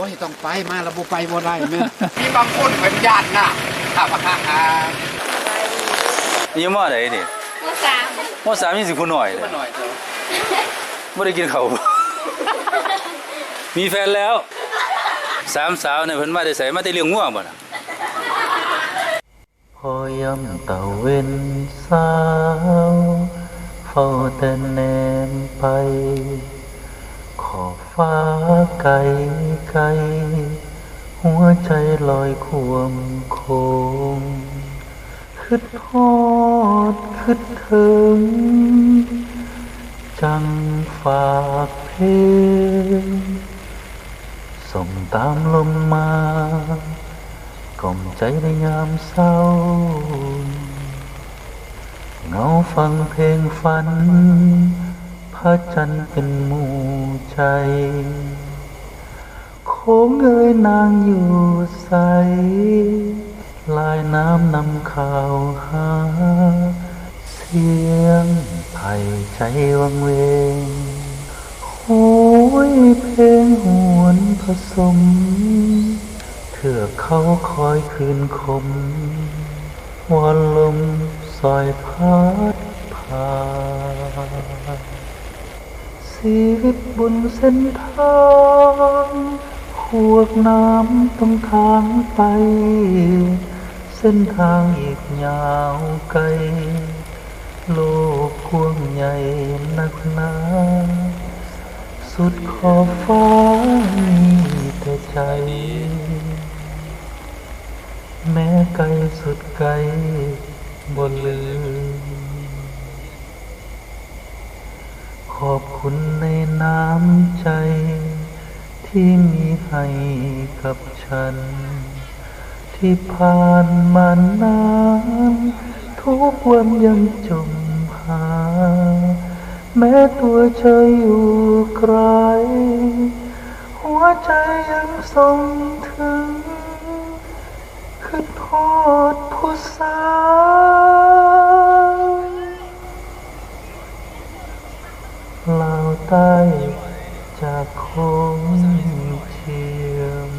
อ้ยต้องไปมาระบบไปบ่ได้แม่มีบางคนเป็นญาตินะครับอยู่มอใดนี่มอ3ยังสิผู้น้อยเลยบ่ได้กินข้าวมีแฟนแล้ว3สาวเนี่ยเพิ่นมาได้ไสมาแต่เลี้ยงงัวบ่น่ะพอยามตะเว้นสาวเฝ้าแต่แนมไปขอบฟ้าไกลไกลหัวใจลอยควมโคงคิดฮอดคิดถึงจังฝากเพลงส่งตามลมมากล่อมใจในยามเศร้าเงาฟังเพลงฝันพระจันทร์เป็นหมู่ใจโค้งเอ่ยนางอยู่ใสลายน้ำนำข่าวหาเสียงไผ่ใจวังเวงโอ้ยเพลงหวนผสมเถื่อเขาคอยคืนคมวันลมสอยพัดพาชีวิตบนเส้นทางขวกน้ำต้องทางไปเส้นทางอีกยาวไกลโลกกว้างใหญ่นักหนาสุดขอบฟ้ามีแต่ใจแม้ไกลสุดไกลบนลืมขอบคุณในน้ำใจที่มีให้กับฉันที่ผ่านมานานทุกวันยังจมหาแม้ตัวเธออยู่ไกลหัวใจยังส่งถึงคิดฮอดผู้สาวลาวใต้จากคงเชียม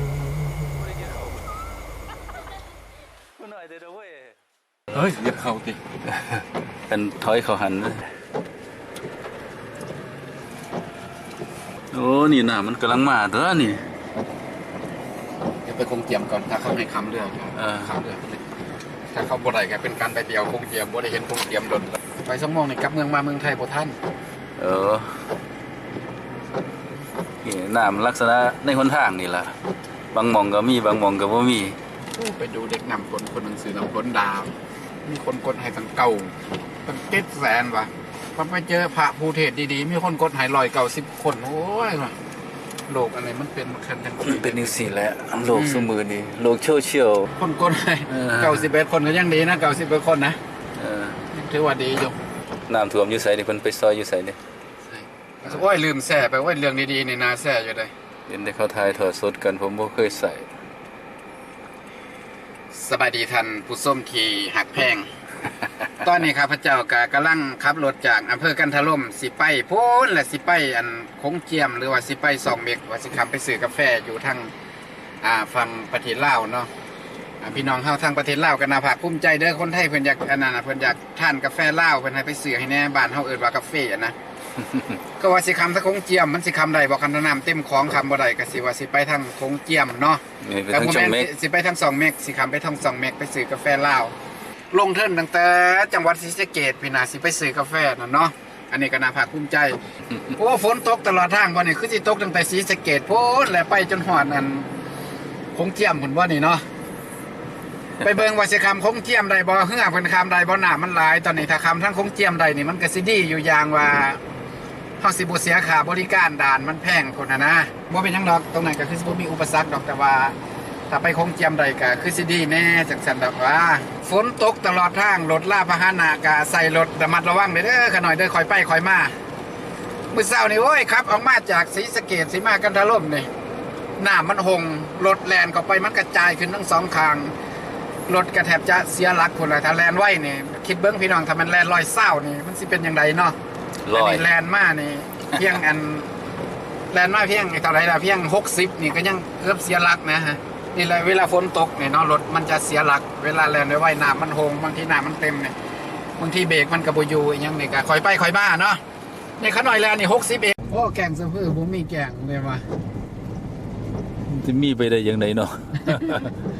เฮ้ยอย่าเข้าติเป็นถอยเขาหันโอ้นี่น่ะมันกำลังมาเด้อนี่เดี๋ยวไปคงเจียมก่อนถ้าเขาให้คำเรื่องคำเรื่องถ้าเขาบ่ได้ก็เป็นการไปเดียวคงเจียมบ่ได้เห็นคงเจียมดนไปสมองนี่กลับเมืองมาเมืองไทยบ่ท่านนี่น้ำลักษณะในหนทางนี่ล่ะบางหม่องก็มีบางหม่องก็บ่มีไปดูเด็กนำคนหนังสือนำคนดาวมีคนกดให้ตั้งเก่าตั้ง700,000 ว่ะพอไปเจอพระภูเทศดีๆมีคนกดให้190 คนโอ้ยโลกอะไรมันเป็นคันทั้งที่เป็นจังซี่แหละโลกซุมื้อนี้โลกโซเชียลคนกดให้91 คนก็ยังดีนะ91 คนนะถือว่าดีอยู่น้ำท่วมอยู่ไสนี่เพิ่นไปซอยอยู่ไสนี่โอ้ยลืมแซ่ไปโอ้ยเรื่องดีๆนี่น่าแซ่อยู่เลยเห็นได้เขาถ่ายทอดสดกันผมบ่เคยใส่สบายดีท่านผู้ส้มที่หักแพง ตอนนี้ข้าพเจ้ากำลังขับรถจากอำเภอกันทล่มสิไปโพ้นและสิไปอันคงเจียมหรือว่าสิไป2 เมกว่าสิขับไปซื้อกาแฟอยู่ทางฝั่งประเทศลาวเนาะพี่น้องเฮาทางประเทศลาวก็น่าภาคภูมิใจเด้อคนไทยเพิ่นอยากอันนั้นน่ะเพิ่นอยากทานกาแฟลาวเพิ่นให้ไปซื้อให้แน่บ้านเฮาเอิ้นว่ากาแฟนะ ก็ว่าสิคำสักคงเจียมมันสิคำใดบอกคันน้ำเต็มของคำบ่ได้ก็สิว่าสิไปทางคงเจียมเนาะแต่ผมแม่นสิไปทาง2 เมกสิคำไปทาง2 เมกไปซื้อกาแฟลาวลงเทินตั้งแต่จังหวัดศรีสะเกษพี่นาสิไปซื้อกาแฟน่ะเนาะอันนี้ก็น่าภาคภูมิใจโอ้ฝนตกตลอดทางบ่นี่คือสิตกตั้งแต่ศรีสะเกษโพดแล้วไปจนฮอดอันคงเจียมพุ่นบ่นี่เนาะไปเบิ่งว่าสิคำคงเจียมได้บ่เฮือเพิ่นคำได้บ่น้ามันหลายตอนนี้ถ้าคำทั้งคงเจียมได้นี่มันก็สิดีอยู่อย่างว่าเฮาสิบ่เสียค่าบริการด่านมันแพงพุ่นนะบ่เป็นหยังดอกตรงนั้นก็คือสิบ่มีอุปสรรคดอกแต่ว่าถ้าไปคงเจียมใดก็คือสิดีแน่จังซั่นดอกว่าฝนตกตลอดทางรถลาพาหนะก็ใส่รถระมัดระวังเด้อขะหน่อยเด้อค่อยไปค่อยมามื้อเช้านี่โอ้ยครับออกมาจากศรีสะเกษสิมากันทล่มนี่น้ำมันหงรถแล่นเข้าไปมันกระจายขึ้นทั้ง2ข้างรถกระแทบจะเสียหลักพุ่นล่ะถ้าแล่นไว้นี่คิดเบิ่งพี่น้องถ้ามันแล่น120นี่มันสิเป็นจังไดเนาะอันนี้แล่นมานี่เพียงอัน แลนด์มาเพียงเท่าไหร่ละเพียง60นี่ก็ยังเกือบเสียหลักนะฮะนี่เลยเวลาฝนตกเนี่ยเนาะรถมันจะเสียหลักเวลาแลนด์ไว้น้ำมันโฮงบางทีน้ำมันเต็มเนี่ยบางทีเบรกมันกระโบอยูอีกอย่างนี่ก็คอยไปคอยมาเนาะนี่ขาหน่อยแลนด์นี่60เองโอ้แกงสะพื้นผมมีแกงเลยว่ะ จะมีไปได้ยังไงเนาะ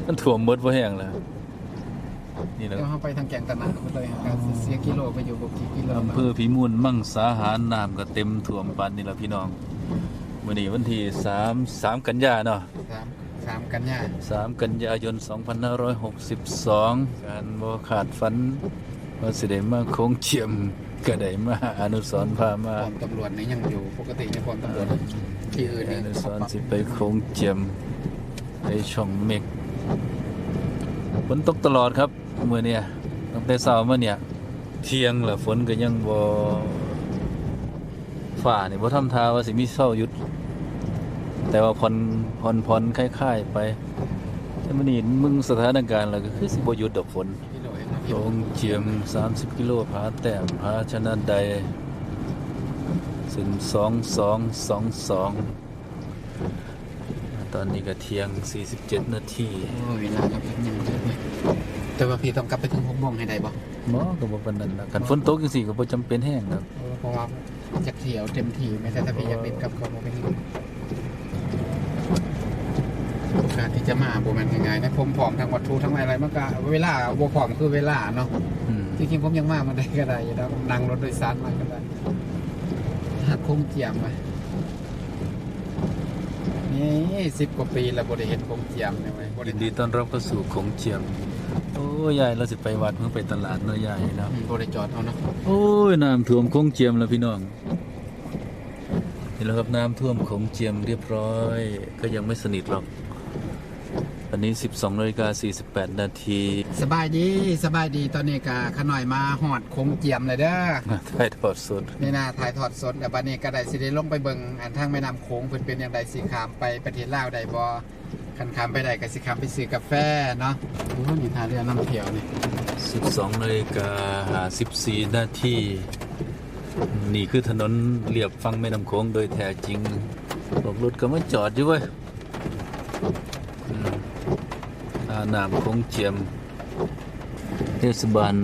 มันถ่วมหมดบ่แห้งแล้วนี่แหละ เดี๋ยวเขาไปทางแกงตะนาเลยครับเสียกิโลไปอยู่บ่กี่กิโล อำเภอพิมูลมั่งสาหารน้ำก็เต็มท่วมปานนี่ล่ะพี่น้องมื้อนี้วันที่3กันยาเนาะ สามกันยา 3กันยายน 2562การบ่ขาดฝันว่าสิได้มาโค้งเจียมก็ได้มาอนุสรณ์พามา ป้อมตำรวจนี่ยังอยู่ปกติในป้อมตำรวจที่อื่น อ นี่ นุสรณ์สิไปโค้งเจียมไปช่องเมฆฝนตกตลอดครับมื้อเนี้ยตั้งแต่เช้ามาเนี่ยเที่ยงแล้วฝนก็ยังบ่ฟ้านี่บ่ทำท่าว่าสิมีเช้าหยุดแต่ว่าผ่อนคล้ายๆไปแต่มื้อนี้มึงสถานการณ์แล้วก็คือสิบ่หยุดดอกฝน กิโลเองนะ โค้งเจียม30กิโลผาแต้มผาชนะใดซึ่ง2222ตอนนี้ก็เที่ยง47นาที โอ้เวลาครับยังเยอะเลยแต่ว่าพี่ต้องกลับไปถึง6 โมงให้ได้บ่ หมอก็บ่ปานนั้นนะคันฝนตกจังซี่ก็บ่จำเป็นแห้งครับ เพราะว่าจะเที่ยวเต็มที่ไม่ใช่ถ้าพี่อยากเล่นกับเขาบ่เป็นไรโอกาสที่จะมาบ่แม่นง่ายๆนะผมพร้อมทั้งวัตถุทั้งอะไรมันก็เวลาบ่พร้อมคือเวลาเนาะ จริงๆผมยังมาได้ก็ได้แล้วนั่งรถโดยสารมาก็ได้หักโค้งเจียมไปนี่10 กว่าปีแล้วบ่ได้เห็นโค้งเจียมเนี่ยเว้ยบ่ ยิ ได้ นดีต้อนรับเข้าสู่โขงเจียมโอ้ยายเราสิไปวัดเพิ่งไปตลาดเนาะยายเนาะ บ่ได้จอดเอาเนาะ โอ้ยน้ำท่วมโขงเจียมแล้วพี่น้องนี่แหละครับน้ำท่วมโขงเจียมเรียบร้อยก็ยังไม่สนิทหรอกวันนี้ 12:48 นาที สบายดีตอนนี้ก็ขน่อยมาฮอดโค้งเจียมเลยเด้อ ถ่ายทอดสด นี่นะถ่ายทอดสดแต่บัดนี้ก็ได้สิได้ลงไปเบิ่งอันทางแม่น้ำโขงเพิ่นเป็นอย่างใดสิข้ามไปประเทศลาวได้บ่คันข้ามไปได้ก็สิข้ามไปซื้อกาแฟเนาะโอ้นี่ท่าเรือน้ำเที่ยวนี่ 12:54 นาทีนี่คือถนนเรียบฝั่งแม่น้ำโขงโดยแท้จริงพวกรถก็มาจอดอยู่เว้ยน้ำโขงเจียมเทศบาล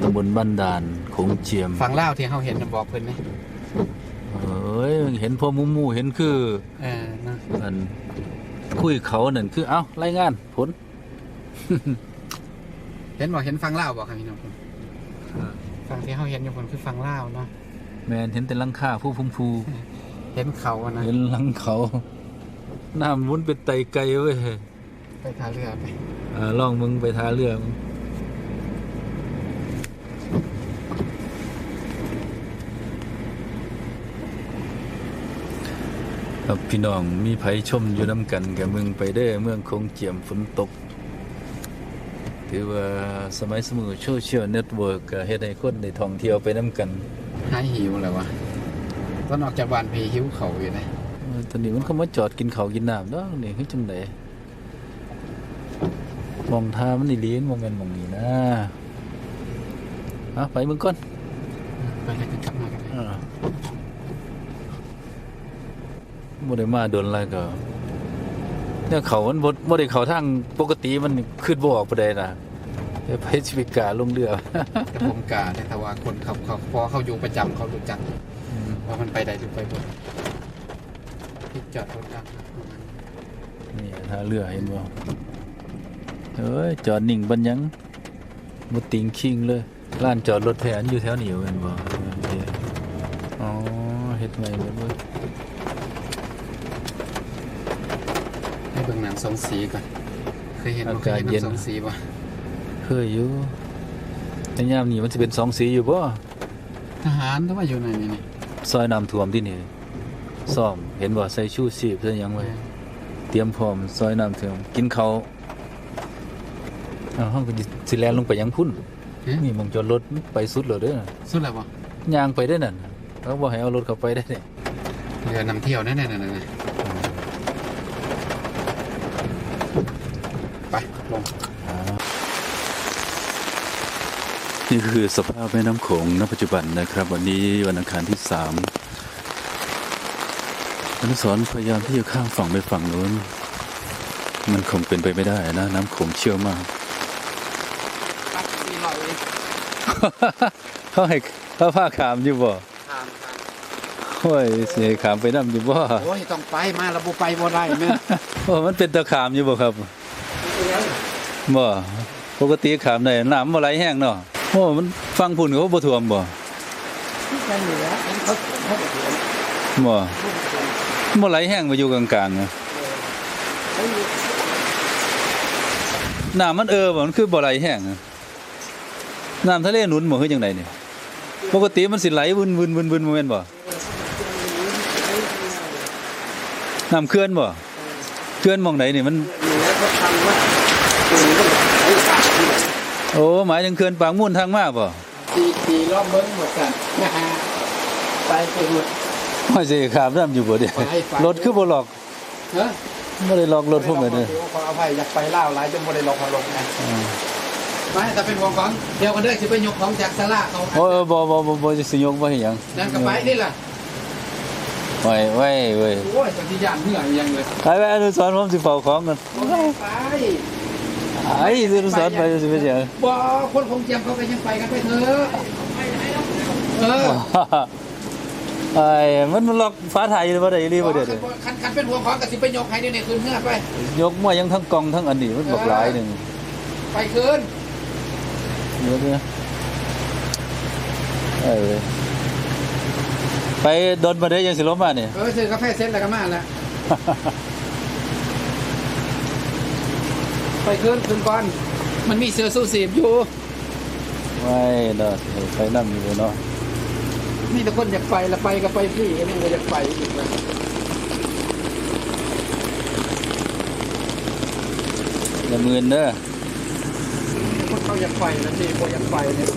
ตำบลบ้านด่านโขงเจียม ฝั่งลาวที่เฮาเห็นน่ะบอกเพิ่นนี่ เอ้ยเห็นพอมู่ๆเห็นคือ นะ อันคุยเขานั่นคือเอ้ารายงานผล เห็นบอกเห็นฟังเล่าวบอกครับพี่น้องผมฟังที่เขาเห็นอยู่คนคือฟังเล่าวเนาะ แมนเห็นแต่หลังคาผู้พุ่มพู เห็นเขาอะนะ เห็นหลังเขาน้ำมุนเป็นไตไกลเว้ย ไปท่าเรือไป ลองมึงไปท่าเรือมึงครับพี่น้องมีไผชมอยู่น้ำกันกับมึงไปเด้อเมืองโขงเจียมฝนตกถือว่าสมัยสมุนโซเชียลเน็ตเวิร์กก็เฮ็ดให้คนได้ท่องเที่ยวไปน้ำกัน หายหิวแล้ววะตอนออกจากบ้านพี่หิวเขาอยู่นะ ตอนนี้มันเข้ามาจอดกินข้าวกินน้ำเนาะนี่คือจังไดมองทามันนี่ลิ้นมองกันมองนี่นะไปมึงก่อน ไปเลยกลับมากันเลย บ่ได้มาโดนอะไรก็เนี่ยเขามันบ่ได้เข้าทางปกติมันขึ้นบ่ออกปานใดน่ะไปสิไปกล้าลงเรือ แต่ผมกาแต่ว่าคนเขาพอเขาอยู่ประจำเขารู้จักว่ามันไปได้หรือไปบ่ที่จอดรถดัง นี่ท่าเรือเห็นบ่เอ้ยจอดนิ่งบันยังบ่ติงคิงเลยร้านจอดรถแผนอยู่แถวนี้เห็นบ่อ๋อเฮ็ดใหม่หมดเว้ย ให้เบิ่งหนังสองสีก่อนเคยเห็นบ่เคยเห็นหนังสองสีป่ะ เคยอยู่แต่ยามนี้มันสิเป็น2สีอยู่บ่ ทหารต้องมาอยู่ไหนนี่ ซอยน้ำท่วมที่นี่ซ่อมเห็นบ่ใส่ชูชีพใส่หยังไว้เตรียมพร้อมซอยน้ำท่วมกินข้าวเฮาก็สิแล่นลงไปยังพุ่นนี่หมองจอดรถไปสุดแล้วเด้อ สุดแล้วบ่ ย่างไปได้นั่นเขาบ่ให้เอารถเข้าไปได้เด้ เรือนำเที่ยวแน่ๆไปลง นี่คือสภาพแม่น้ำโขงณปัจจุบันนะครับ วันนี้วันอังคารที่3 อนุสรณ์พยายามที่จะข้ามฝั่งไปฝั่งนู้นมันคงเป็นไปไม่ได้นะน้ำโขงเชี่ยวมาก ปักสี่ร้อย เขาให้เขาพาขามอยู่บ่ ทาง โอ้ยเสียขามไปน้ำอยู่บ่ โอ้ยต้องไปมาระบุไปบ่ได้แม่ โอ้มันเป็นตะขามอยู่บ่ครับบ่ปกติขามได้น้ำบ่ไหลแห้งเนาะโอ้มันฟังพุ่นเขาบ่ท่วมบ่ ที่ไปเหนือเขาก็เถียง บ่บ่ไหลแห้งมาอยู่กลางๆนะน้ำมันบ่มันคือบ่ไหลแห้งอะน้ำทะเลหนุนบ่คือจังไดนี่ปกติมันสิไหลวนๆๆๆบ่แม่นบ่น้ำเขื่อนบ่เขื่อนหม้องไหนนี่มัน เหนือเขาทำว่าตรงนี้มันไอ้ปากที่ โอ้หมายถึงเขื่อนปากมูลทางมาบ่ ตีรอบเบิ้งหมดกันนะฮะไปหมด ว่าสิขามน้ำอยู่บ่เด้ ไป รถคือบ่ล็อก เฮ้ย บ่ได้ล็อกรถพวกนั้นเด้อ ขออภัยอยากไปล่าวหลายจนบ่ได้ลงมาลงไงไม่แต่เป็นห่วงของเดี๋ยวกันเด้อสิไปยกของจากศาลาเขา โอ้บ่สิยกบ่เฮ็ดหยัง นั่นก็ไปนี่ล่ะ ไว้เว้ย โอ้ยจังสิย่านเหนื่อยยังเลย ไปอนุสรณ์ผมสิเฝ้าของกัน ไป ไอ้อนุสรณ์ไปสิเป็นหยัง บ่คนคงเจียมเขาก็ยังไปกันไปเถอะเออ ไอ้มันล็อกฟ้าถ่ายอยู่บ่ได้อีหลีบ่เด้อ คันเป็นห่วงของก็สิไปยกให้นี่คืนเมื่อไป ยกมายังทั้งกองทั้งอันนี้มันบักหลายหนึง ไปคืน เดี๋ยวนะไปดนมาได้ยังสิลบมาเนี่ย ซื้อกาแฟเซ็ตแล้วก็มาแล้วไปคืนก่อนมันมีเสือสู้สีบอยู่ ไม่เนาะไปนั่งอยู่เนาะ มีแต่คนอยากไปละไปก็ไปพี่ก็ไม่อยากไปอีกนะ อย่ามืนเด้อ คนเขาอยากไปนะสิคนอยากไปเนี่ย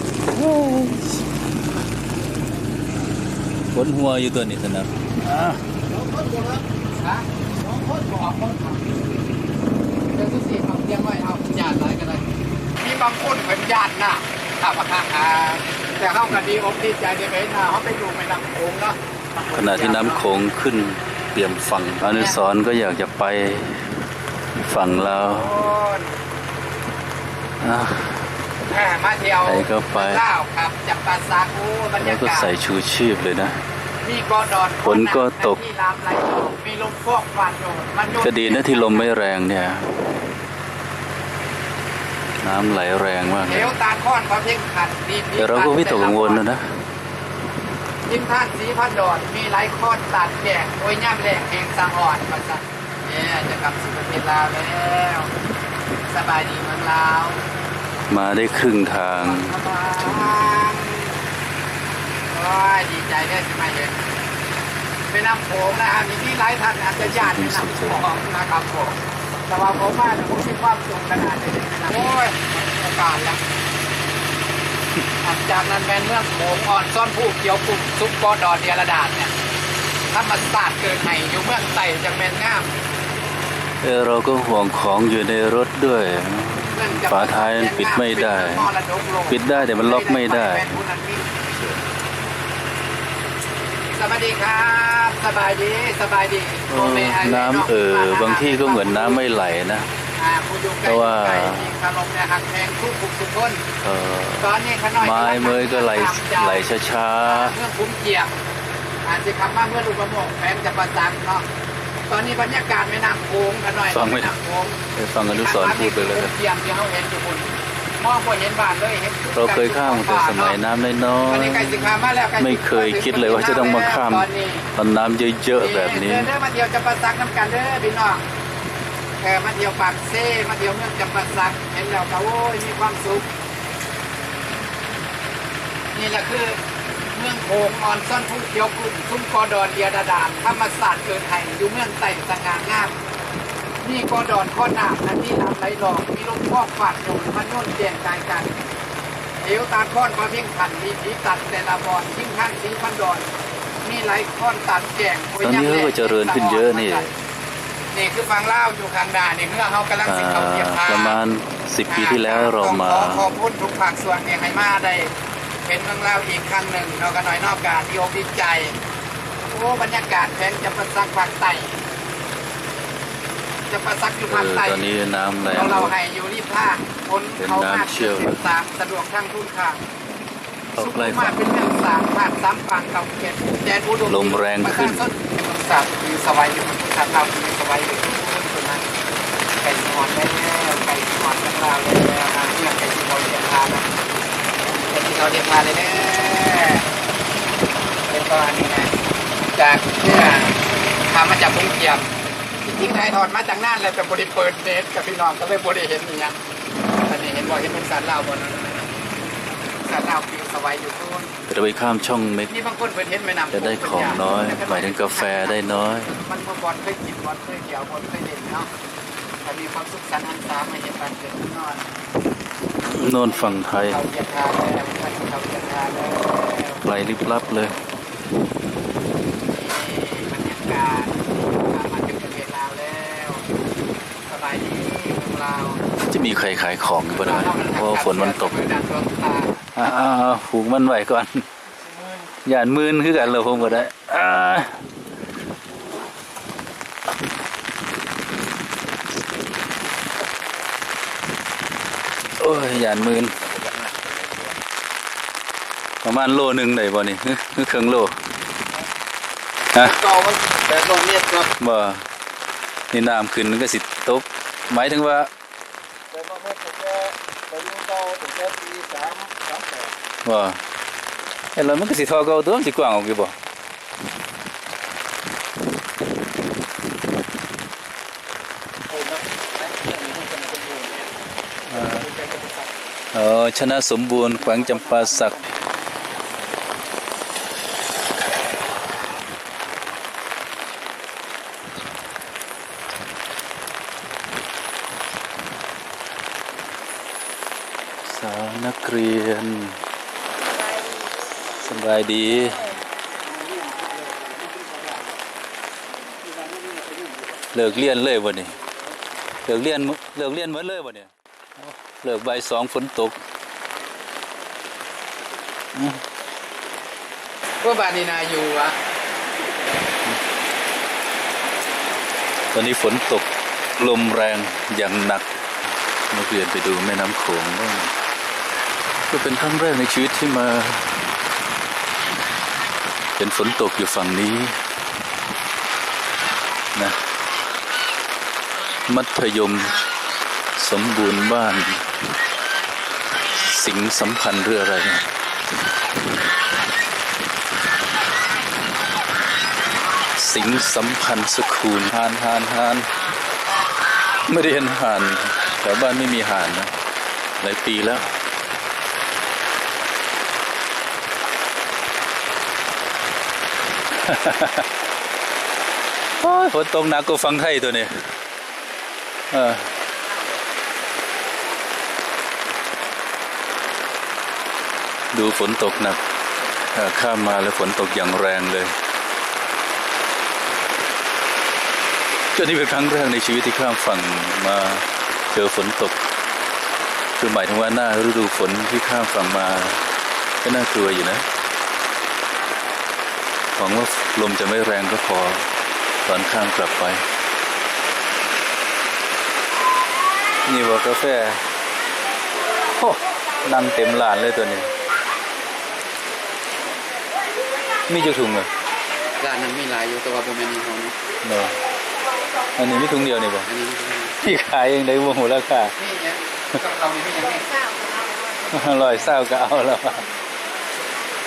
ขนหัวอยู่ตัวนี้สนะ สองคนบอกเสือสู้สีบเอาเลี้ยงไว้เอาญาติอะไรกันเลยมีบางคนเป็นญาตินะถ้ามาข้างแต่เขาก็ดีอกดีใจได้ไหมนะเขาไปอยู่ในลำโขงเนาะ ขณะที่น้ำโขงขึ้นเตรียมฝั่งอนุสรณ์ก็อยากจะไปฝั่งแล้ว มาเที่ยว ไปก็ไป เล่าครับจับปลาซาคูบรร แล้ ยาว ก็ กาศ ใส่ชูชีพเลยนะ มีกอดอน ฝนก็ตก มีลามไหลตกมีลมฟอกฟาดโดนมันโดน ก็ดีนะที่ลมไม่แรงเนี่ย น้ำไหลแรงมากเล เดี๋ ย ยวตาค้อนเขาเพ่งขัดดี แต่เราก็ไม่ตกกังวลนะ ทิมท่านสีพันดอนมีหลายค้อนตัดแกงโอ้ยย่ำแหลกแหงสังอ่อนมาซะเนี่ยจะกลับสู่ประเทศลาวแล้วสบายดีเมืองลาว มาได้ครึ่งทาง สบายโอ้ยดีใจได้ใช่ไหมเลยเป็นน้ำโขงนะครับมีหลายท่านอาจจะญาติเป็นน้ำโขงนะครับผมแต่ว่าผมว่าผมมีความสุขขนาดนี้โอ้ยโอกาสแล้วจากนั้นแมนเมืองโขงอ่อนซ่อนผู้เขียวปุ่มซุปกอดอนเดียระดาษเนี่ยถ้ามันศาสตร์เกิดไห้อยู่เมืองไต่จากแมนงาม เราก็ห่วงของอยู่ในรถด้วย ฝาท้ายมันปิดไม่ได้ ปิดได้แต่มันล็อกไม่ได้ สวัสดีครับสบายดีสบายดี น้ำบางที่ก็เหมือนน้ำไม่ไหลนะเพราะว่า ขนมเนี่ยหักแพงทุกทุกคน ตอนนี้ขน้อย ไม้เมยก็ไหลช้า เมื่อคุ้มเกียบอาจจะคำว่าเมื่อลูกประมงแฟนจะประจักษ์เนาะตอนนี้บรรยากาศไม่น้ำโขงขน้อย ฟังไม่ น้ำโขง ไปฟังอนุสรณ์พูดไปเลย เกียบที่เขาเห็นอยู่บนมองบนเห็นบ้านเลยเห็น เราเคยข้ามแต่สมัยน้ำน้อ ตอน ย นี้ใกล้สิข้ามมาแล้ว ๆไม่เคยคิดเลยว่าจะต้องมาข้ามตอนน้ำเยอะๆแบบนี้ เด้อมาเที่ยวจะประจักษ์น้ำกันเด้อพี่น้องมาเที่ยวปากเซ่มาเที่ยวเมืองจำปาสักเห็นแล้วก็โอ้ยมีความสุขนี่แหละคือเมืองโขงอ่อนซ่อนผู้เขียวกลุ่มซุ้มกอดอนเดียดาดานธรรมศาสตร์เกิดไห่อยู่เมืองไต่สง่างามนี่กอดอนข้อหนามนั่นนี่ลำไหลหลอกมีลมพอกฝาดโยนมันโน่นแจงกายกันเอวตาค้อนพระเพียงขันมีผีตัดแต่ละบอนทิ้งข้างสีพันดอนมีไหลค้อนตัดแจง ตอนนี้ก็เจริญขึ้นเยอะนี่ นี่คือฟังเล่าอยู่ข้างหน้านี่เมื่อเขากำลังสิเขาเทียบทาง ประมาณ10 ปีที่แล้วเรามา ขอบคุณทุกภาคส่วนเนี่ยให้มาได้เป็นเรื่องเล่าอีกครั้งหนึ่งเราก็น้อยนอกการที่อกดีใจ โอ้บรรยากาศแพงจะประสักภาคใต้จะประสักอยู่ภาคใต้ ตอนนี้น้ำแรง เราให้อยู่รีบท่าคนเขามาก เป็นน้ำเชี่ยว ตามสะดวกทั้งทุนค่ะ ตกไล่ มา ฝั่ง เป็นเรื่องสามผ่านซ้ำฝั่งเก่าเกียรติแดนอุดม ลมแรงขึ้น ต้นศาสตร์มีสบายอยู่พุทธาเรามีสบายอยู่คนนั้นไก่หอนได้แล้วไก่หอนกันลาแล้วเนี่ยไก่ที่เราเรียนทานนะไก่ที่เราเรียนทานเลยเนี่ยเป็นก้อนนี่นะจากเนี่ยทำมาจากพุ่งเกียมจริงๆไทยทอดมาจากน่านเลยแต่บริเปิดเน็ตกับพี่น้องก็เลยบริเห็นนี่ยังอันนี้เห็นว่าเห็นเป็นสัตว์เล่าบนนั้นสัตว์เล่าคือสบายอยู่ทุน จะไปข้ามช่องเม็ก นี่บางคนเพิ่นเห็นแม่น้ำ จะได้ของน้อยหมายถึงกาแฟได้น้อย มันบอลเคยกินบอลเคยเกี่ยวบอลเคยเล่นเนาะถ้ามีความสุขสันต์หันษามาเห็นบ้านเกิดนอน โน่นฝั่งไทย เขาเกียรติทานแล้วเขาเกียรติทานแล้ว ไกลลิบลับเลย บรรยากาศมาถึงประเทศลาวแล้วสบายดีเมืองลาว จะมีใครขายของอยู่บ้างเพราะว่าฝนมันตก ดังดวงตา ผูกมันไว้ก่อนอย่านมืนคือกันเลยผมก็ได้โอ้ยอย่านมืนประมาณโลนึงได้บ่นี่คือครึ่งโลฮะ ก็ว่าแต่ลงเม็ดครับ บ่นี่น้ำขึ้นมันก็สิตกหมายถึงว่า แต่ว่าเม็ดแต่ยุ่งเก่าแต่ปี38 ว่าเอ้แล้วมันก็สิทอเก่าตัวมันสิกว้างออกอยู่บ่ชนะสมบูรณ์แขวงจำปาสักสาวนักเรียนสบายดีเลิกเรียนเลยบ่นี่เลิกเรียนหมดเลยบ่เนี่ยเลิกบ่าย2ฝนตก ว่าบานีนาอยู่วะ ตอนนี้ฝนตกลมแรงอย่างหนักนักเรียนไปดูแม่น้ำโขงก็เป็นครั้งแรกในชีวิตที่มาเห็นฝนตกอยู่ฝั่งนี้นะมัธยมสมบูรณ์บ้านสิงห์สัมพันธ์เรืออะไรเนี่ยสิงห์สัมพันธ์สคูลห่านไม่ได้เห็นห่านแถวบ้านไม่มีห่านนะหลายปีแล้วโอ้ยฝนตกหนักก็ฟังไทยตัวนี้ดูฝนตกหนักข้ามมาแล้วฝนตกอย่างแรงเลยก็นี่เป็นครั้งแรกในชีวิตที่ข้ามฝั่งมาเจอฝนตกคือหมายถึงว่าหน้าฤดูฝนที่ข้ามฝั่งมาก็น่ากลัวอยู่นะหวังว่าลมจะไม่แรงก็พอตอนข้ามกลับไปนี่ว่ากาแฟโอ้นั่งเต็มร้านเลยตัวนี้มีจุดถุงเหรอ ร้านนั้นมีหลายอยู่แต่ว่าผมไม่มีของนี้ เนาะอันนี้มีถุงเดียวนี่บ่ อันนี้ ที่ขายเองได้บ่ฮู้ราคา นี่เนี่ยกับเรานี่ไม่ยังไง 120ก็เอาแล้ว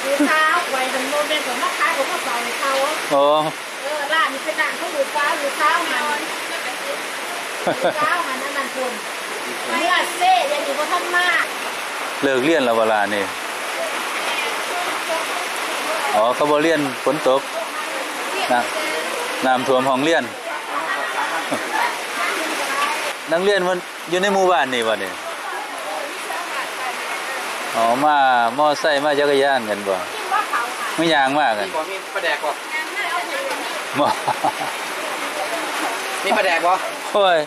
ดูเท้าไว้ทำโมเดลของมะขายของมะเสาในเขา โอ้ ร้านนี้เป็นร้านเขาดูเท้ามันนั่นคนเมื่อเซ่ยังอยู่บนท่านมาก เลิกเรียนแล้วเวลานี่อ๋อเขาบ่เรียนฝนตกน้ำท่วมห้องเรียนนักเรียนมันอยู่ในหมู่บ้านนี่บ่นี่อ๋อมามอไซค์มาจักรยานกันบ่ไม่ยางมากกัน นี่บ่มีปลาแดกบ่ บ่ มีปลาแดกบ่ โอ้ย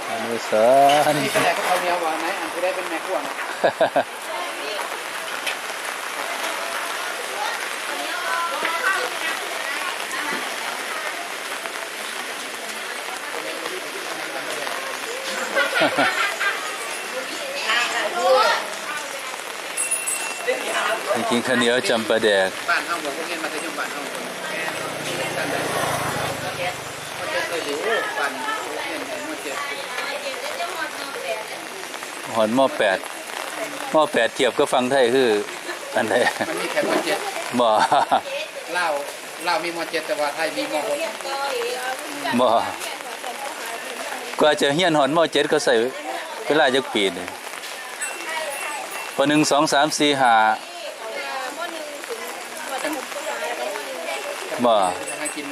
อนุสาร มีปลาแดกกับข้าวเหนียวบ่ไหนอันที่ได้เป็นแม่ครัวนะ กินข้าวเหนียวจำปลาแดก บ้านเฮาบ่พวกเรียนมัธยมบ้านเฮาบ่ท่านใดมันจะเคยอยู่บ้านเรียนของมันเจ็บ หอนหม้อแปดหม้อแปดเทียบก็ฟังไทยคืออันใด มันมีแค่มเจ็บ บ่ ลาวมีมเจ็บแต่ว่าไทยมีมหก บ่กว่าจะเฮียนหอนหม้อเจ็ดก็ใส่เวลาจักปีนี่พอ1 2 3 4 5บ่ จะมากิน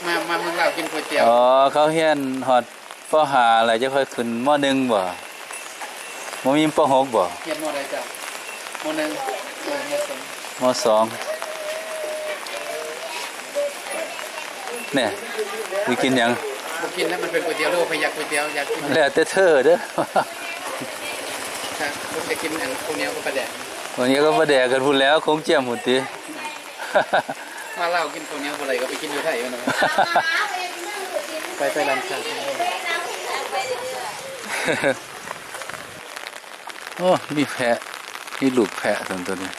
มาเมืองลาวกินก๋วยเตี๋ยว อ๋อเขาเฮียนหอดป .5 อะไรจะค่อยขึ้นม .1 บ่บ่มีป .6 บ่ เฮียนมใดจ้ะมหนึ่งเฮียนสอง ม .2 เนี่ยสิกินหยัง บ่กินแล้วมันเป็นก๋วยเตี๋ยวโลกไปอยากก๋วยเตี๋ยวอยากกิน แล้วแต่เธอเด้อ ครับผมจะกินอันพวกนี้ก็ประแดก วันนี้ก็มาแดกกันพุ่นแล้วคงเจียมหุ่นติ มาเล่ากินพวกนี้บ่ไรก็ไปกินอยู่ไทยอยู่นะไปร้านค้า โอ้มีแพะมีลูกแพะตัวนี้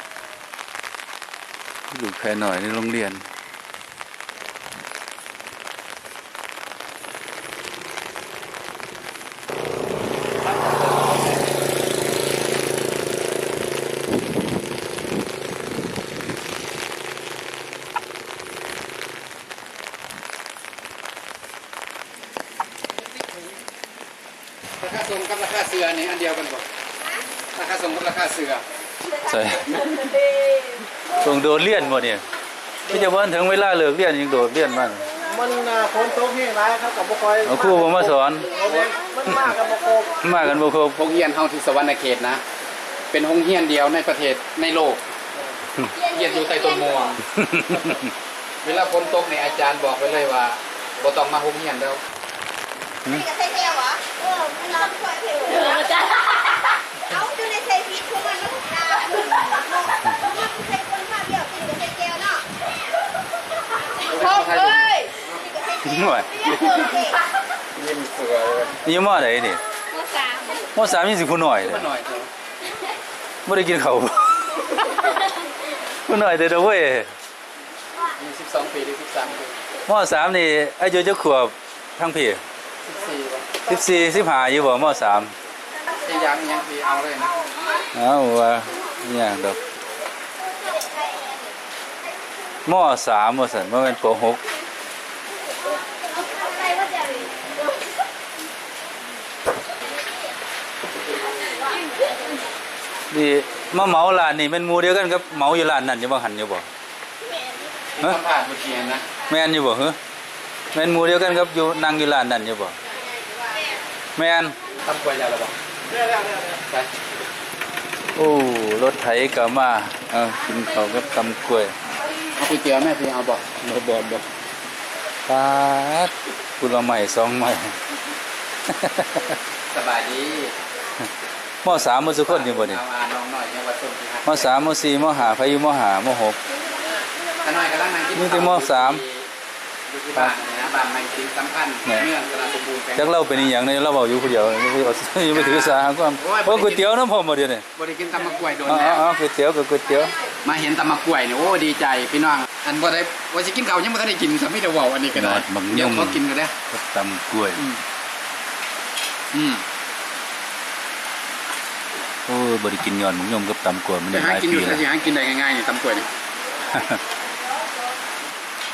มีลูกแพะหน่อยในโรงเรียนราคาส่งกับราคาเสือนี่อันเดียวกันบ่ราคาส่งกับราคาเสือ ใส่ส่งโดดเลี่ยนบ่เนี่ยไม่จะว่าถึงเวลาเลิกเรียนยังโดดเลี่ยนมัน มันฝนตกแห้งร้ายครับกับบุคอย เอาครูผมมาสอน มันมากกับบุคอย มากันบ่ครบ โรงเรียนเฮาที่สวรรณเขตนะ เป็นโรงเรียนเดียวในประเทศในโลกเรียนอยู่ใต้ต้นม่วง เวลาฝนตกเนี่ยอาจารย์บอกไว้เลยว่าบ่ต้องมาโรงเรียนแล้ว นี่ก็ใส่เทวะมันร้อนกว่าเทวเอาดูในใส่พริกพวกมันมันตาใส่คนมาเดียวกินกับใส่แก้วเนาะพกเลยนี่ก็ใส่แก้ว หน่อย ยิ้มเสือเลย นี่มอไหนนี่ มสาม ม .3 นี่สิผู้น้อยเด้ มาหน่อยเถอะ บ่ได้กินข้าวผู้น้อยเด้อเว้ย มี12ปีหรือ13ปี ม .3 นี่อายุจักขวบทั้งพี่ 14บ่ 14 15อยู่บ่ม .3 ที่ยังสิเอาเลยนะ เอาว่าเนี่ยดอกม .3 ว่าซั่นบ่แม่นป .6 นี่มาเหมาร้านนี่แม่นหมู่เดียวกันกับเหมาอยู่ร้านนั้นอยู่บ่หันอยู่บ่ สัมภาษณ์เมื่อกี้นะ แม่นอยู่บ่ฮะแม่นหมู่เดียวกันกับอยู่นั่งอยู่ร้านนั้นอยู่บ่แม่น ทำกล้วยแล้วบ่ไป โอ้รถไถก็มากินข้าวกับตำกล้วย เอาก๋วยเตี๋ยวแม่พี่เอาบ่ บ่ปาดกุละไม้2ไม้ สบายดี ม .3 หมดทุกคนอยู่บ่นี่ เอาน้องหน่อยยังว่าส่งที่ ม .3 ม .4 ม .5 ไผอยู่ม .5 ม .6 ถ้าน้อยกำลังนั่งกิน นี่แต่ม.3 อยู่ที่บ้านนะบ้านมันจริงสำคัญเมืองตลาดสมบูรณ์แข็ง จักเราเป็นอีหยังนี่เราเว้าอยู่ผู้เดียวยังไม่ถือสาความโอ้ก๋วยเตี๋ยวน้ำผมบ่เดี๋ยวนี้ บ่ได้กินตำมะกล้วยโดน อ๋ แล้ว อก๋วยเตี๋ยวกับก๋วยเตี๋ยว มาเห็นตำมะกล้วยเนี่ยโอ้ดีใจพี่น้องอันบ่ได้ว่าสิกินข้าวยังบ่ทันได้กินซะมีแต่เว้าอันนี้ก็ได้เดี๋ยวเขากินกันเด้อ กับตำกล้วย อืม โอ้บ่ได้กินย้อนหมูยมกับตำกล้วยมัน แต่ ได้ห หา ลาย กินอ ปี ยู่ แล้ว แต่สิหากินได้ง่ายๆนี่ตำกล้วยนี่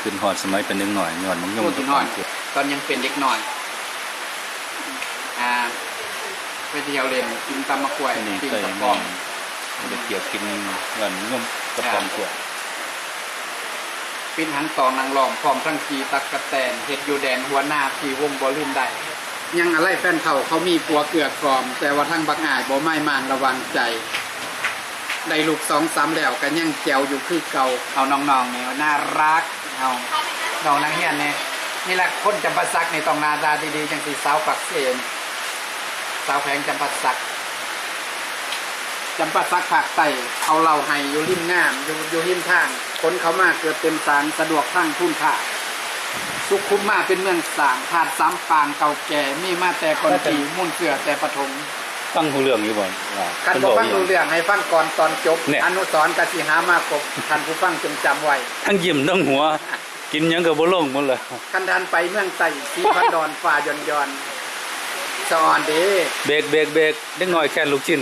ขึ้นฮอดสมัยเป็นเด็กน้อยย้อนหมูยม โอ้ กับ กินน้อย ตำกล้วย ตอนยังเป็นเด็กน้อยไปเที่ยวเล่นกินตำมะกล้วย นี่ กิน ใส่ กับป แม่ อม บ่ได้เกี่ยวกินย้อนหมูยมกับตำกล้วย ปิ้นหันตองนางล้อมพร้อมทั้งกีตักกะแตนเฮ็ดอยู่แดนหัวหน้าที่วงบ่ลืมได้ยังอะไรแฟนเขามีปัวเกลือกกรอม แต่ว่าทั้งบักอายบ่ไม่มานระวังใจได้ลูก2-3แล้วก็ยังแจ๋วอยู่คือเก่าเอาน้องๆเนี่ยน่ารักเอาน้องนักเรียนเนี่ยนี่แหละคนจำปาสักนี่ต้องหน้าตาดีๆจังสิสาวปักเสนสาวแพงจำปาสักจำปาสักภาคใต้เอาเหล่าไห้อยู่ริมน้ำอยู่ริมทางคนเขามากเกือบเต็มสารสะดวกทั้งทุ่นค่า สุขุมมาเป็นเมืองสร้างธาตุซ้ำปางเก่าแก่มีมาแต่ก่อนปีมุ่นเสือแต่ปฐม ฟังหูเรื่องอยู่บ่ว่า กัน เพิ่ บอก น ฟัง อีห ดู ยัง เรื่องให้ฟังก่อนตอนจบ เนี่ย อนุสรณ์กสิหามากบท่านผู้ฟังจงจำไว้ ทั้งยิ้มทั้งหัว กินหยังก็บ่ลงหมดเลย คันทันไปเมืองไต่สีพันดอนฝ่าย่อนย่อนสอนเด้ เบรกเด็กน้อยแค่ลูกชิ้น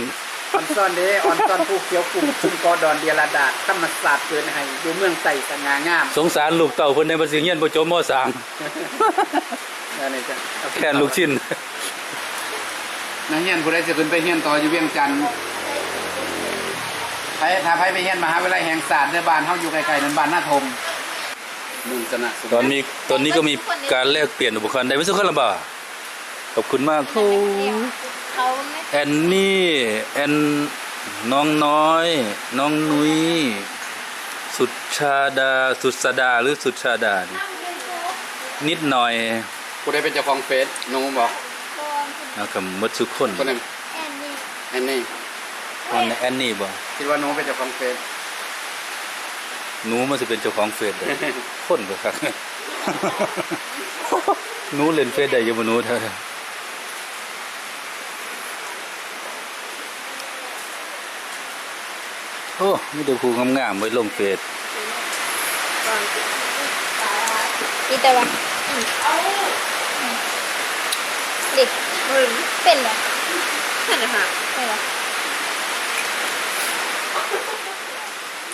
ออนซ่อนเด้ออนซ่อนผู้เขียวกลุ่มชุมกอดอนเดียรดาษธรรมศาสตร์เกินให้อยู่เมืองไต่สง่างาม สงสารลูกเต่าเพิ่นในบ่สิเรียนบ่จบม .3 นั่นเองจ้ะ แค่ลูกชิ้น นักเรียนผู้ใดจะขึ้นไปเรียนต่ออยู่เวียงจันทน์ถ้าไปเรียนมหาวิทยาลัยแห่งศาสตร์ในบ้านเฮาอยู่ไกลๆนั้นบ้านหน้าทมมุ่งสนะสม ตอนนี้ก็มีการแลกเปลี่ยนอุปกรณ์ได้ไม่สุขลำบากขอบคุณมากโอ้ เขาไม่ แอนนี่แอนน้องน้อย น้องนุ้ยสุดชาดาสุดสดาหรือสุดชาดานี่นิดหน่อย ผู้ใดเป็นเจ้าของเฟซหนูบอก เอากับหมดทุกคน คนนึง แอนนี่ อันนี้ แอนนี่บ่ คิดว่าหนูเป็นเจ้าของเฟซ หนูมันจะเป็นเจ้าของเฟซได้ คนบ่ครับ หนูเล่นเฟซได้อยู่บ่หนูเท่านั้นโอ้มีแต่ผู้งามๆไว้ลงเฟซ อีแต่ว่าเด็กเป็นเหรอเป็นเหรอคะเป็นเหรอ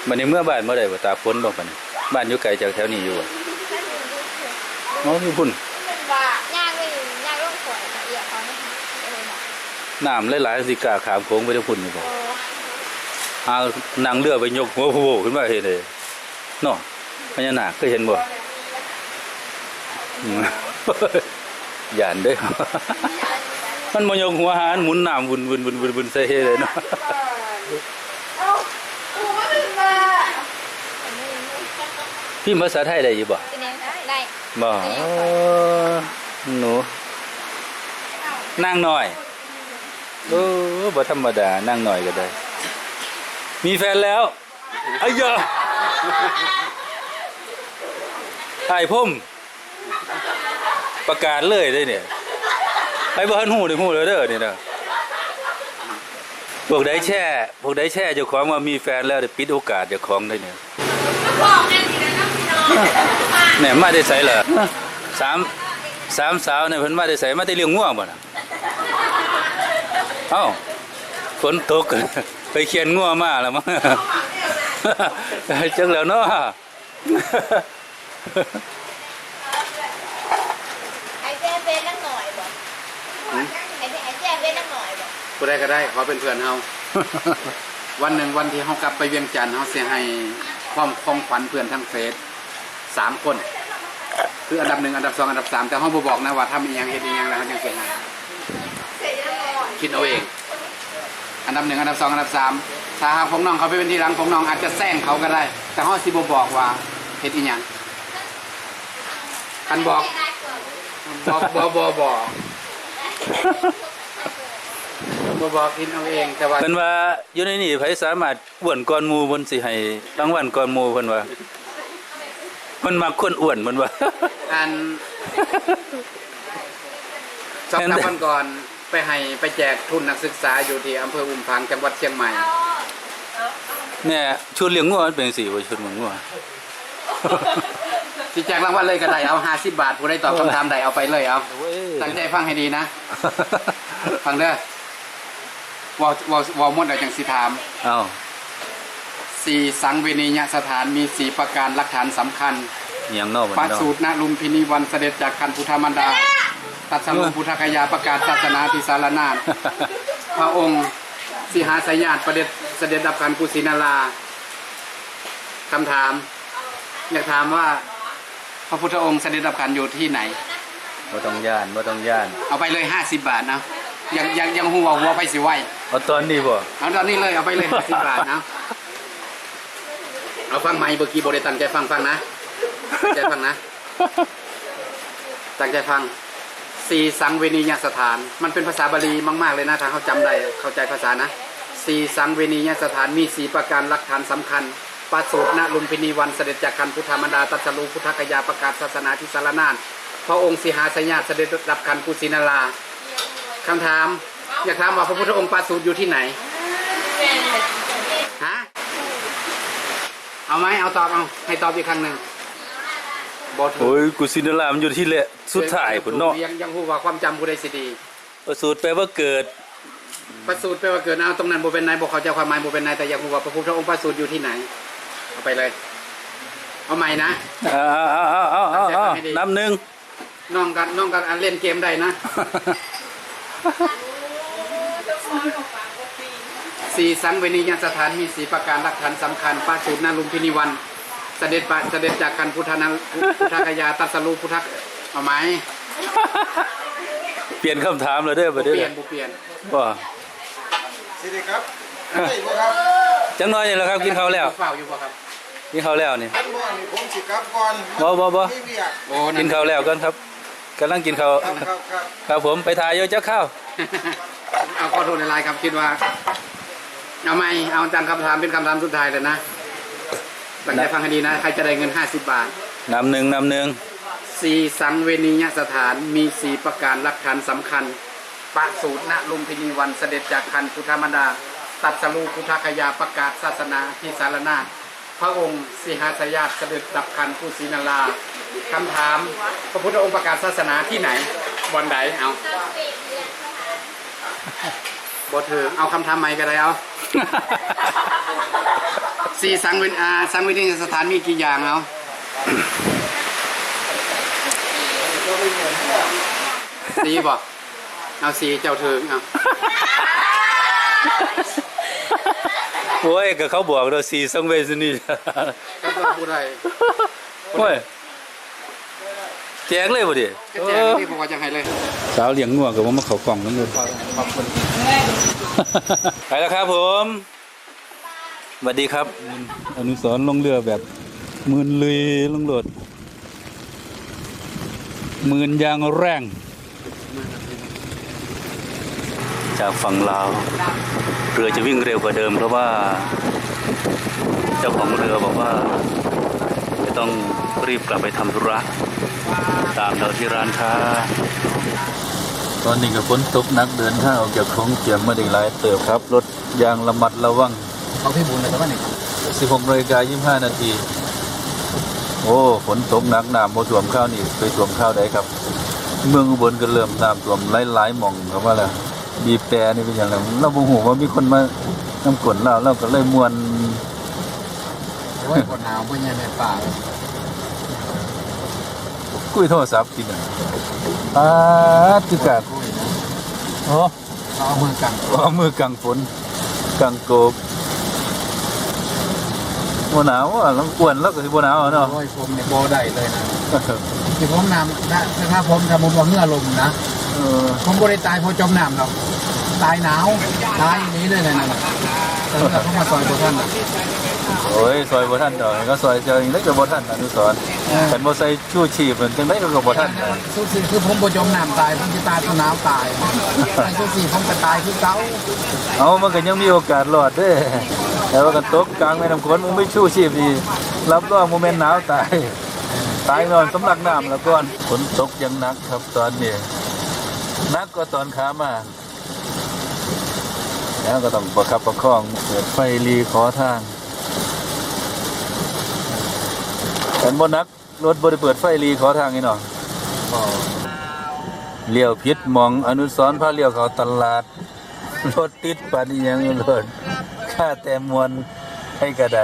บัดนี้เมื่อบ้านเมื่อใดบ่ตาฝนบ่ปานนี้บ้านอยู่ไกลจากแถวนี้อยู่บ่อ๋ออยู่พุ่น ย่างไม่ย่างร่องขวดละเอียดเขาเนี่ยเลยบอก น้ำหลายๆสิกล้าข้ามโค้งไปทางพุ่นนี่บ่หานั่งเรือไปยกหัวโผล่ขึ้นมาเห็นเลยเนาะพญานาคเคยเห็นบ่อืม ย่านเด้อ มันบ่ยกหัวหารหมุนน้ำวุ่นๆๆๆใส่เฮ็ดเลยเนาะ พี่ภาษาไทยได้อยู่บ่ เป็นยังได้ บ่หนูนางน้อยโอ้บ่ธรรมดานางน้อยก็ได้ มีแฟนแล้วอ้ยะถ่ายพุ่มประกาศเลยได้เนี่ยไปบ่ทันฮู้ได้ฮู้แล้วเด้อนี่นะพวกใดแช่เจ้าของว่ามีแฟนแล้วได้ปิดโอกาสเจ้าของได้เนี่ยแหน่มาได้ไสล่ะสามสาวเนี่ยเพิ่นมาได้ไสมาได้เลี้ยงงัวบ่น่ะเอ้าฝนตก ไปเขียนงัวมาแล้วมั้ง จังแล้วเนาะ ไอ้แจ้เป็นนักหน่อยบอกไอ้แจ้เป็นนักหน่อยบอก ผู้ใดก็ได้ขอเป็นเพื่อนเฮา วันหนึ่งวันที่เฮากลับไปเวียงจันทน์เฮาสิให้ความของขวัญเพื่อนทั้งเฟซ3 คนคืออันดับ1อันดับ2อันดับ3แต่เฮาบ่บอกนะว่าทำอีหยังเฮ็ดอีหยังแล้วเฮาจังสิให้คิดเอาเองอันดับ1อันดับ2อันดับ3ถ้าหากของน้องเขาไปเป็นที่หลังของน้องอาจจะแซงเขาก็ได้ แต่เฮาสิบ่บอกว่าเฮ็ดอีหยังคันบอกบอกกินเอาเองแต่ว่า เพิ่นว่าอยู่ในนี่ไผสามารถอ้วนก่อนหมู่เพิ่นสิให้รางวัลก่อนหมู่เพิ่นว่าเพิ่นมักคนอ้วนเพิ่นว่า อันสองสามวันก่อนไปแจกทุนนักศึกษาอยู่ที่อำเภออุ้มผางจังหวัดเชียงใหม่ เนี่ยชุดเลี้ยงงัวมันเป็นจังซี่บ่ชุดเลี้ยงงัว สิแจกรางวัลเลยก็ได้เอา50 บาทผู้ใดตอบคำถามใดเอาไปเลยเอาตั้งใจฟังให้ดีนะ ฟังเด้อวอมดเอาจังสิถาม เอ้า 4สังเวนียสถานมี4ประการหลักฐานสำคัญ อิหยังเนาะบัด ปา นี้เนาะ สูตรณลุมพินีวันเสด็จจากคันพุทธมารดาตัดสรุปพุทธคยาประกาศศาสนาที่สารนาถ พระองค์สิหาสายญาติประเด็จเสด็จดับกันกุสินาราคำถาม อยากถามว่าพระพุทธองค์เสด็จดับกันอยู่ที่ไหน บ่ต้องย่าน เอาไปเลย50 บาทนะยังหัวไปสิไหว เอาตอนนี้บ่ เอาตอนนี้เลยเอาไปเลย50 บาทนะเอาฟังไหมเมื่อกี้โบได้ตั้งใจฟังนะตั้งใจฟังนะตั้งใจฟัง4สังเวนียสถานมันเป็นภาษาบาลีมากๆเลยนะถ้าเขาจำได้เข้าใจภาษานะ4สังเวนียสถานมี4ประการหลักฐานสำคัญ ปาสูตรณลุมพินีวันเสด็จจากคันพุทธมารดาตรัสรู้พุทธกยาประกาศศาสนาที่สารนานพระองค์สิหาสญาติเสด็จดับคันกุสินาราคำถามอยากถามว่าพระพุทธองค์ปาสูตรอยู่ที่ไหนฮะเอาไหมเอาตอบเอาให้ตอบอีกครั้งหนึ่งบอถู โอ้ ก ยกุสินารามันอยู่ที่แหละสุดท้ายพุ่นเนาะ ยังพูดว่าความจำผู้ใดสิดี ประสูติแปลว่าเกิด ประสูติแปลว่าเกิดเอาตรงนั้นบ่เป็นนายบอกเขาใจความหมายบ่เป็นนายแต่อยากพูดว่าพระพุทธองค์ประสูติอยู่ที่ไหนเอาไปเลยเอาใหม่นะ เอาน้ำหนึ่ง น้องกันอันเล่นเกมได้นะสี่สังเวนียสถานมีสีประการหลักฐานสำคัญปาสูตรณลุมพินีวันเสด็จจากคันพุทธกยาตรัสรู้พุทธเอาไหม เปลี่ยนคำถามเลยเด้อ บ่ บ่เด้ เปลี่ อย นบ่เปลี่ยน ว่า สิริครับได้บ่ครับ จังน้อยนี่แหละครับกินข้าวแล้ว เฝ้าอยู่บ่ครับ กินข้าวแล้วนี่ ท่านบ่นี่ผมสิกลับก่อน บ่ มีเวียก โอ้ กินข้าวแล้วกันครับกำลังกินข้าว ครับ ครับผมไปถ่ายอยู่เจ้าข้าว เอาขอโทษในไลน์ครับคิดว่าเอาไหมเอาจำคำถามเป็นคำถามสุดท้ายเลยนะตั้งใจฟังให้ดีนะใครจะได้เงิน50 บาท น้ำหนึ่ง สี่สังเวนียสถานมีสี่ประการหลักฐานสำคัญปะสูตรณลุมพินีวันเสด็จจากคันพุทธมารดาตรัสรู้พุทธคยาประกาศศาสนาที่สารนาถพระองค์สิหาสญาติเสด็จดับคันกุสินาราคำถามพระพุทธองค์ประกาศศาสนาที่ไหนบอนใดเอาบอถึงเอาคำถามใหม่ก็ได้เอาสี่สังเวนียสถานมีกี่อย่างเอาสีบอกเอาสีเจ้าถึงเอา โอ้ยก็เขาบอกเราสีสังเวชนี่ ก็ตัวผู้ใด โอ้ยแจกเลยบ่ดิ ก็แจ้งที่บอกว่าจะให้เลย สาวเลี้ยงงัวก็บ่มาเข้ากล่องนั่นเลย ขอบคุณ ไปแล้วครับผมสวัสดีครับ อนุสรณ์ลงเรือแบบมืนลุยลงโหลดมืนยางแรงจากฝั่งลาวเรือจะวิ่งเร็วกว่าเดิมเพราะว่าเจ้าของเรือบอกว่าจะต้องรีบกลับไปทำธุระตามเราที่ร้านค้าตอนนี้ก็ฝนตกหนักเดินทางออกจากคลองเจียมมาได้หลายเติบครับรถยางระมัดระวัง เอาพี่บุญเลยครับว่านี่ 16:25 นาที โอ้ฝนตกหนักน้ำบ่ท่วมข้าวนี่ไปท่วมข้าวใดครับ เมืองอุบลก็เริ่มน้ำท่วมหลายๆหม่องครับว่าล่ะบีบแต่นี่เป็นอย่างไรเราบ่ฮู้ว่ามีคนมาน้ำกลนเราก็เลยม่วน โอ้ยคนหนาวเพื่อนในป่า คุยโทรศัพท์กินน่ะจิกาโอ้ เอามือกัน เอามือกลางฝนกลางโกบบ่หนาวอ่ะลังกวนแล้วก็สิบ่หนาวเนาะ โอ้ยผมเนี่ยโบได้เลยนะที่ผมนำถ้าผมว่าเมื่อลมนะ เออ ผมบ่ได้ตายเพราะจมน้ำหรอกตายหนาวตายอย่างนี้เลยนะแต่เมื่อเขามาซอยพวกท่าน โอ้ยซอยบ่ทันดอกก็ซอยเจอจังได๋ก็บ่ทันอนุสรณ์คันบ่ใส่ชูชีพมันจังได๋ก็บ่ทัน สู้สิคือผมบ่จมน้ำตายผมจะตายเพราะหนาวตายไอ้สู้สิผมจะตายคือเก่า เอามันก็ยังมีโอกาสรอดเด้แต่ว่ากันตกกลางแม่น้ำโขงมึงไม่ชูชีพนี่รับรองโมเมนต์หนาวตายนอนสำลักน้ำแล้วก่อนฝนตกยังหนักครับตอนนี้หนักกว่าตอนขามาแล้วก็ต้องประคับประคองเปิดไฟรีขอทางแต่บ่นักรถบ่ได้เปิดไฟรีขอทางนี่เนาะเลี้ยวผิดมองอนุสรณ์พาเลี้ยวเข้าตลาดรถติดปานนี้ยังอยู่เลยค่าแต่มวนให้กระได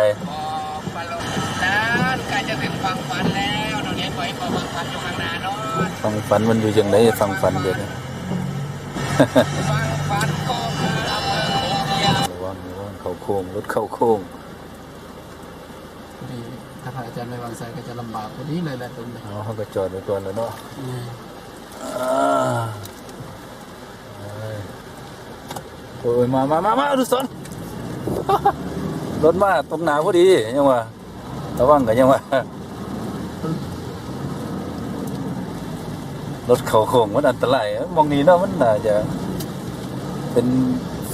นั้นการจะถึงฟังฝันแล้วเราเรียนไว้พอฟังฝันอยู่ข้างหน้าเนาะ ฟังฝันมันอยู่จังไดฟังฝันเดี๋ยวนี้ ฟังฝันก็คืออำเภอโขงเจียม ระวังเข้าโค้งรถเข้าโค้ง ดีถ้าพระอาจารย์ไม่วางใจก็จะลำบากกว่านี้เลยแหละตรงนี้ เอาเขาก็จอดไว้ก่อนแล้วเนาะโอ้ยมาดูสน รถมาตรงหนาพอดียังว่าระวังกันยังว่ารถเขาโค้งมันอันตรายมองนี้เนาะมันน่าจะเป็น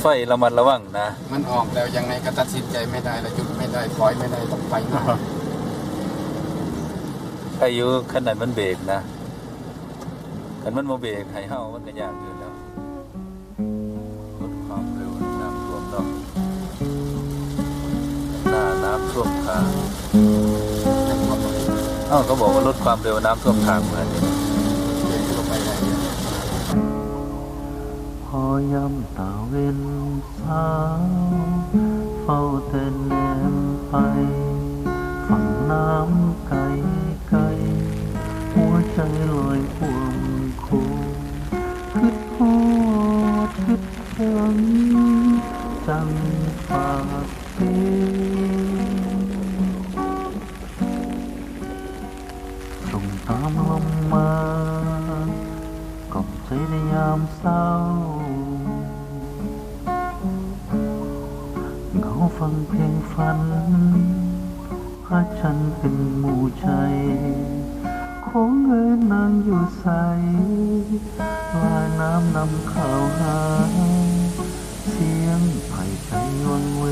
ไฟระมัดระวังนะ มันออกแล้วยังไงก็ตัดสินใจไม่ได้แล้วหยุดไม่ได้ถอยไม่ได้ต้องไปหน้า ใครอยู่ขนาดมันเบรกนะคันมันบ่เบรกให้เฮามันก็ยากอยู่แล้วลดความเร็วน้ำท่วมเนาะน้ำท่วมทางเขาบอกว่าลดความเร็วน้ำท่วมทางเหมือนกัน ไปได้ พอยำตาเว้นสาวเฝ้าแต่แนมไปฝั่งน้ำไกลไกลหัวใจลอยห่วงคูคิดฮอดคิดถึงจังฝากเพลงส่งตามลมมากล่อมใจในยามเศร้าเหงาฟังเพลงฝันพาฉันเป็นหมู่ใจคงเอ่ยนางอยู่ใสลายน้ำนำข่าวหาเสียงไผ่ใจวังเว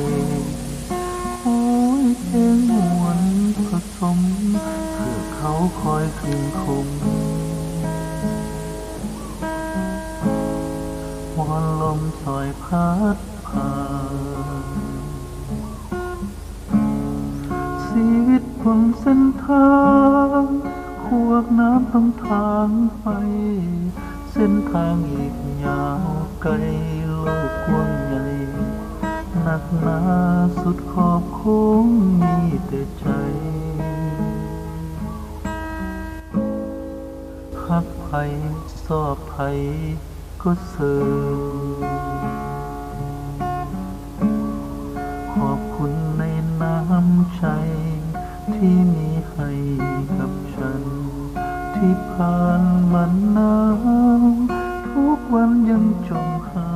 โอ้ยเพลงหวนผสมเพื่อเขาคอยคืนคมวอนลมสอยพัดผ่านชีวิตบนเส้นทางขวกน้ำต้องทางไปเส้นทางอีกยาวไกลโลกกว้างใหญ่หนักหนาสุดขอบโค้งมีแต่ใจหักไผสอบไผก็เสิร์ขอบคุณในน้ำใจที่มีให้กับฉันที่ผ่านมันน้ำทุกวันยังจมหา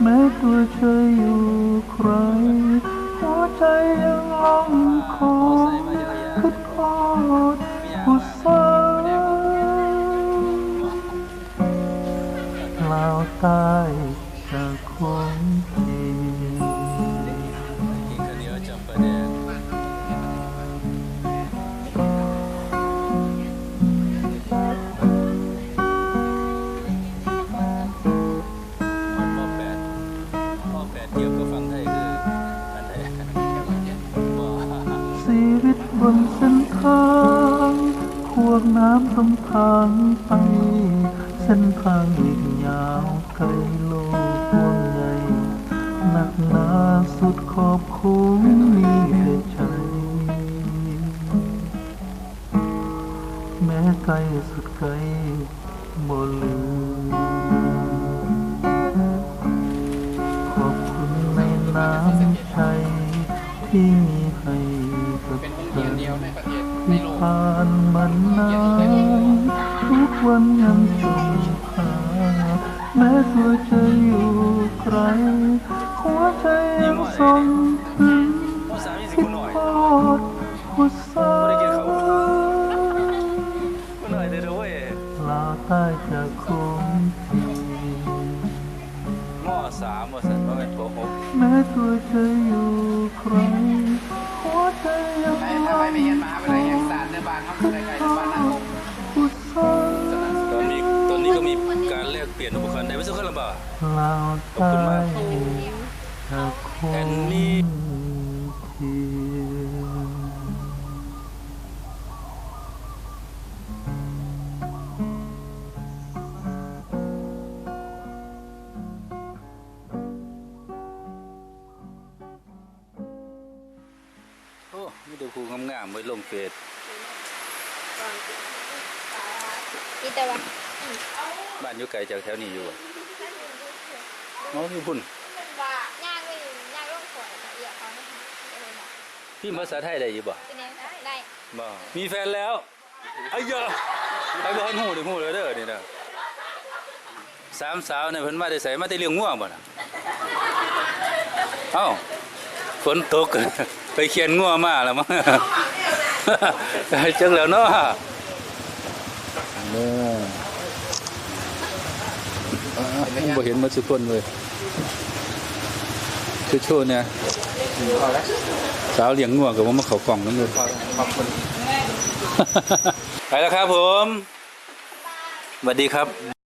แม้ตัวเธออยู่ใครหัวใจยังล่องคอยคิดฮอดผู้สาวลาวใต้จากคงเพียง กินข้าวเหนียวจำปาแดงม.8เทียบกับฝั่งไทยคืออันไหนบ่ ชีวิตบนเส้นทางขวกน้ำต้องทางไปเส้นทางอีกยาวไกลโลกกว้างใหญ่หนักหนาสุดขอบโค้งมีแต่ใจแม้ไกลสุดไกลบ่ลืมขอบคุณในน้ำใจที่มีให้กับ เป็นโรง ฉั เรียน น เดียวในประเทศใน ที่ โลก ผ่านมันนานทุกวันยังจมหาแม้ตัวจะอยู่ไกลหัวใจยังส่งถึง ม.3นี่สิ คิ คุ ด ณหน่อย ฮอดผู้สาว คุณหน่อยเด้อเว้ย ลาวใต้จากคงเพียง ม.3บ่ซั่นบ่แม่นป .6 แม้ตัวจะอยู่ใครหัวใจยัง ไปถ้าไปเรียนมหาวิทยาลัยแห่งศาสตร์ในบ้านเขาอยู่ใกล้ๆในบ้านนั่น ผู้สาว ตอนนี้ก็มีการแลกเปลี่ยนอุปกรณ์ได้ไม่สักคนละบ่า ลาวใต้จากค แอน ง นี่ เพียง โอ้มีแต่ผู้งามๆไว้ลงเฟซ นี่แต่ว่า บ้านอยู่ไกลจากแถวนี้อยู่บ่อ๋ออยู่พุ่น ว่าย่างไม่ย่างร่องสวยละเอียดเขานะคะเลยบอก พี่ภาษาไทยได้อยู่บ่ เป็นยังไงได้ บ่มีแฟนแล้วอ้ยะไปบ่ทันฮู้เลยเด้อนี่นะสามสาวเนี่ยเพิ่นมาได้ไสมาแต่เลี้ยงงัวบ่น่ะเอ้าฝนตก ไปเขียนงัวมาแล้วมั้ง จังแล้วเนาะบ่เห็นมาสุกคนเลย โชว์เนี่ย พอแล้ว สาวเลี้ยงงัวกับว่ามาเขากล่องนั่นเลย ขอบคุณ ไปแล้วครับผมสวัสดีครับ